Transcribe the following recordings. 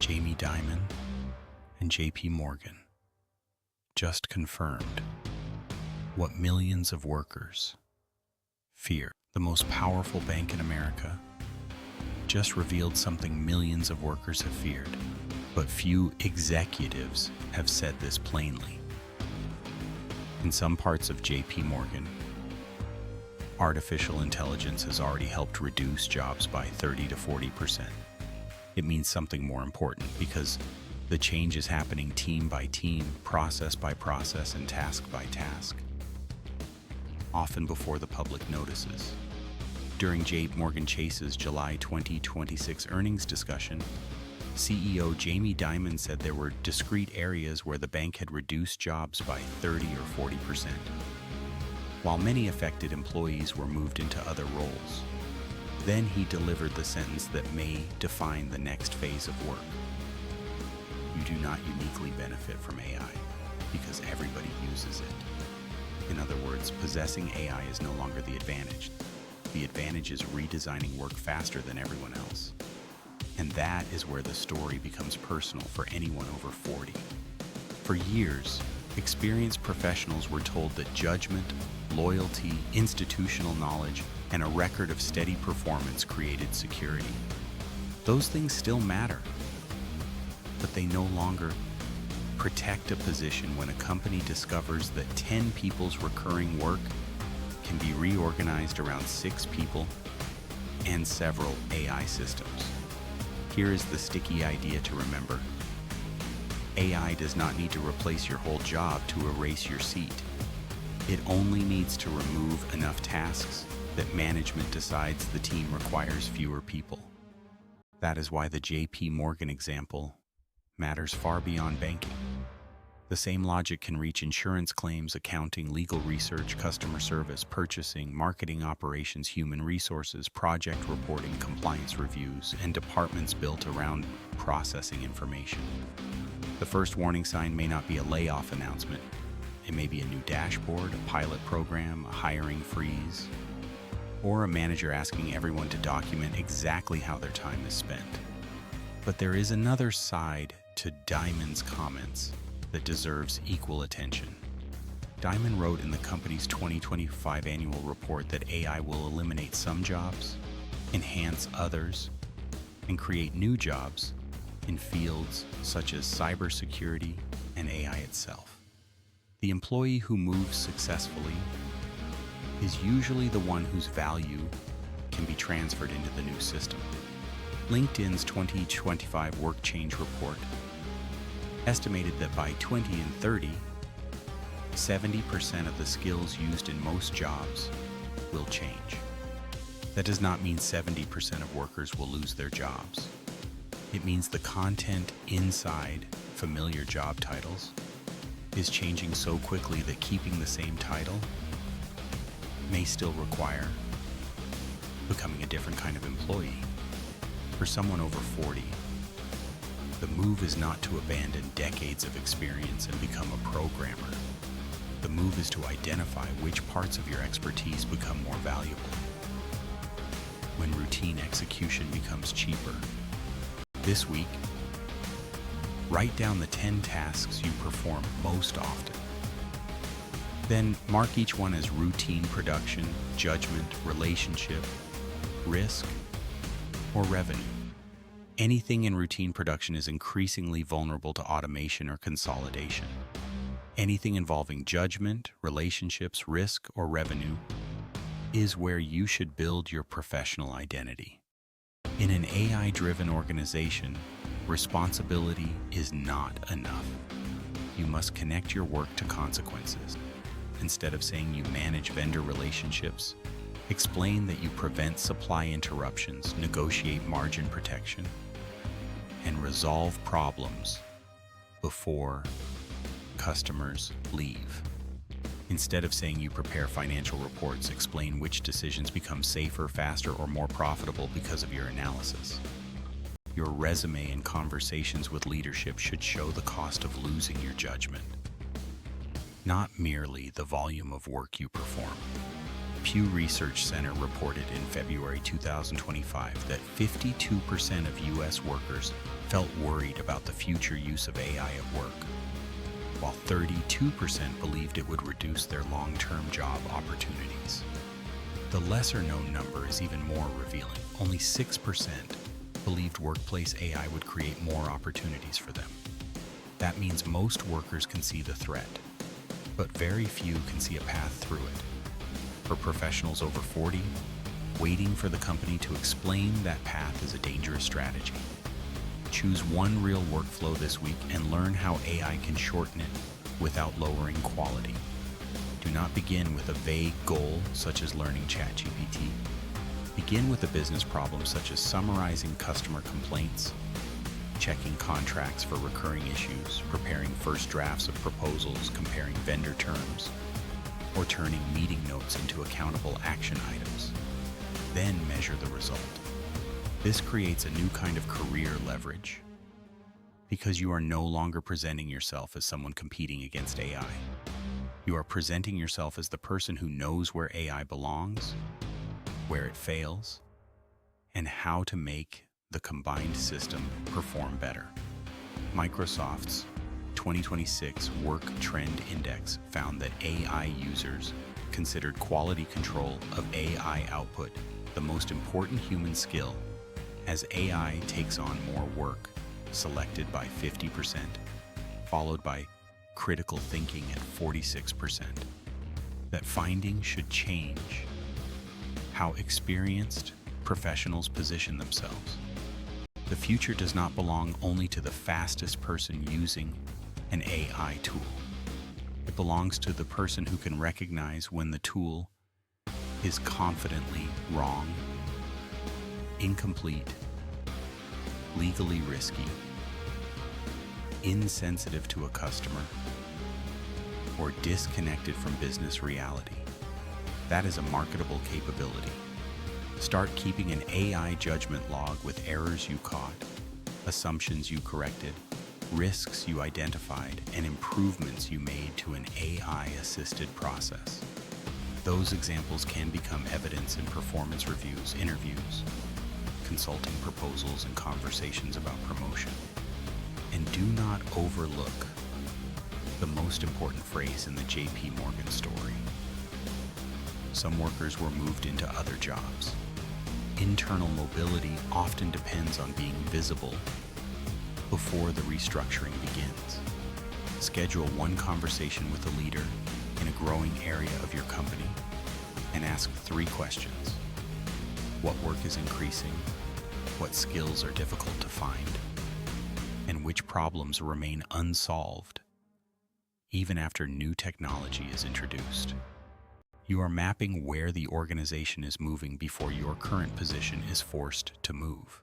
Dimon and JPMorgan just confirmed what millions of workers fear. The most powerful bank in America just revealed something millions of workers have feared, but few executives have said this plainly. In some parts of JPMorgan, artificial intelligence has already helped reduce jobs by 30 to 40%. It means something more important because the change is happening team by team, process by process, and task by task, often before the public notices. During JPMorgan Chase's July 2026 earnings discussion, CEO Jamie Dimon said there were discrete areas where the bank had reduced jobs by 30 or 40%, while many affected employees were moved into other roles. Then he delivered the sentence that may define the next phase of work. You do not uniquely benefit from AI because everybody uses it. In other words, possessing AI is no longer the advantage. The advantage is redesigning work faster than everyone else. And that is where the story becomes personal for anyone over 40. For years, experienced professionals were told that judgment, loyalty, institutional knowledge, and a record of steady performance created security. Those things still matter, but they no longer protect a position when a company discovers that 10 people's recurring work can be reorganized around 6 people and several AI systems. Here is the sticky idea to remember. AI does not need to replace your whole job to erase your seat. It only needs to remove enough tasks that management decides the team requires fewer people. That is why the JPMorgan example matters far beyond banking. The same logic can reach insurance claims, accounting, legal research, customer service, purchasing, marketing operations, human resources, project reporting, compliance reviews, and departments built around processing information. The first warning sign may not be a layoff announcement. It may be a new dashboard, a pilot program, a hiring freeze, or a manager asking everyone to document exactly how their time is spent. But there is another side to Dimon's comments that deserves equal attention. Dimon wrote in the company's 2025 annual report that AI will eliminate some jobs, enhance others, and create new jobs in fields such as cybersecurity and AI itself. The employee who moves successfully is usually the one whose value can be transferred into the new system. LinkedIn's 2025 Work Change Report estimated that by 2030, 70% of the skills used in most jobs will change. That does not mean 70% of workers will lose their jobs. It means the content inside familiar job titles is changing so quickly that keeping the same title may still require becoming a different kind of employee. For someone over 40, the move is not to abandon decades of experience and become a programmer. The move is to identify which parts of your expertise become more valuable. When routine execution becomes cheaper. This week, write down the 10 tasks you perform most often. Then mark each one as routine production, judgment, relationship, risk, or revenue. Anything in routine production is increasingly vulnerable to automation or consolidation. Anything involving judgment, relationships, risk, or revenue is where you should build your professional identity. In an AI-driven organization, responsibility is not enough. You must connect your work to consequences. Instead of saying you manage vendor relationships, explain that you prevent supply interruptions, negotiate margin protection, and resolve problems before customers leave. Instead of saying you prepare financial reports, explain which decisions become safer, faster, or more profitable because of your analysis. Your resume and conversations with leadership should show the cost of losing your judgment, not merely the volume of work you perform. Pew Research Center reported in February 2025 that 52% of U.S. workers felt worried about the future use of AI at work, while 32% believed it would reduce their long-term job opportunities. The lesser-known number is even more revealing. Only 6% believed workplace AI would create more opportunities for them. That means most workers can see the threat, but very few can see a path through it. For professionals over 40, waiting for the company to explain that path is a dangerous strategy. Choose one real workflow this week and learn how AI can shorten it without lowering quality. Do not begin with a vague goal such as learning ChatGPT. Begin with a business problem such as summarizing customer complaints, checking contracts for recurring issues, preparing first drafts of proposals, comparing vendor terms, or turning meeting notes into accountable action items. Then measure the result. This creates a new kind of career leverage because you are no longer presenting yourself as someone competing against AI. You are presenting yourself as the person who knows where AI belongs, where it fails, and how to make the combined system perform better. Microsoft's 2026 Work Trend Index found that AI users considered quality control of AI output the most important human skill as AI takes on more work, selected by 50%, followed by critical thinking at 46%. That finding should change how experienced professionals position themselves. The future does not belong only to the fastest person using an AI tool. It belongs to the person who can recognize when the tool is confidently wrong, incomplete, legally risky, insensitive to a customer, or disconnected from business reality. That is a marketable capability. Start keeping an AI judgment log with errors you caught, assumptions you corrected, risks you identified, and improvements you made to an AI-assisted process. Those examples can become evidence in performance reviews, interviews, consulting proposals, and conversations about promotion. And do not overlook the most important phrase in the JPMorgan story. Some workers were moved into other jobs. Internal mobility often depends on being visible before the restructuring begins. Schedule one conversation with a leader in a growing area of your company and ask 3 questions. What work is increasing? What skills are difficult to find? And which problems remain unsolved even after new technology is introduced? You are mapping where the organization is moving before your current position is forced to move.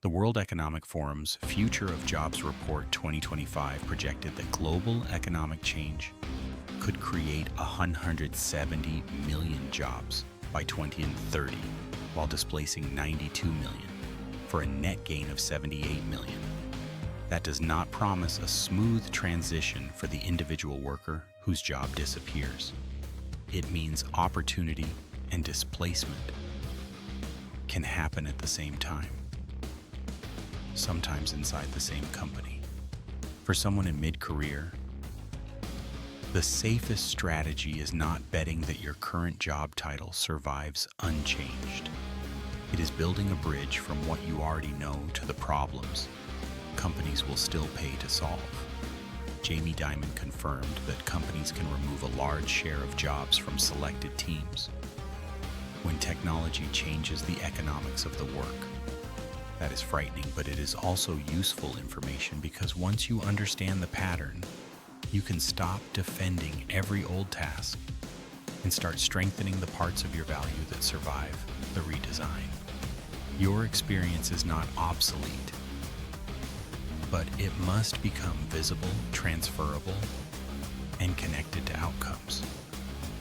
The World Economic Forum's Future of Jobs Report 2025 projected that global economic change could create 170 million jobs by 2030, while displacing 92 million, for a net gain of 78 million. That does not promise a smooth transition for the individual worker whose job disappears. It means opportunity and displacement can happen at the same time, sometimes inside the same company. For someone in mid-career, the safest strategy is not betting that your current job title survives unchanged. It is building a bridge from what you already know to the problems companies will still pay to solve. Jamie Dimon confirmed that companies can remove a large share of jobs from selected teams when technology changes the economics of the work. That is frightening, but it is also useful information because once you understand the pattern, you can stop defending every old task and start strengthening the parts of your value that survive the redesign. Your experience is not obsolete, but it must become visible, transferable, and connected to outcomes.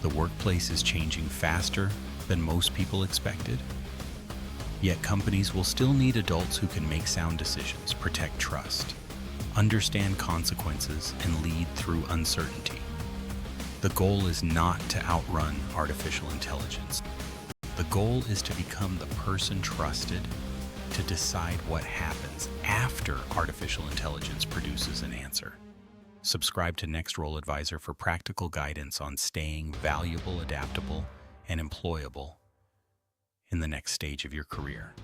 The workplace is changing faster than most people expected, yet companies will still need adults who can make sound decisions, protect trust, understand consequences, and lead through uncertainty. The goal is not to outrun artificial intelligence. The goal is to become the person trusted to decide what happens after artificial intelligence produces an answer. Subscribe to Next Role Advisor for practical guidance on staying valuable, adaptable, and employable in the next stage of your career.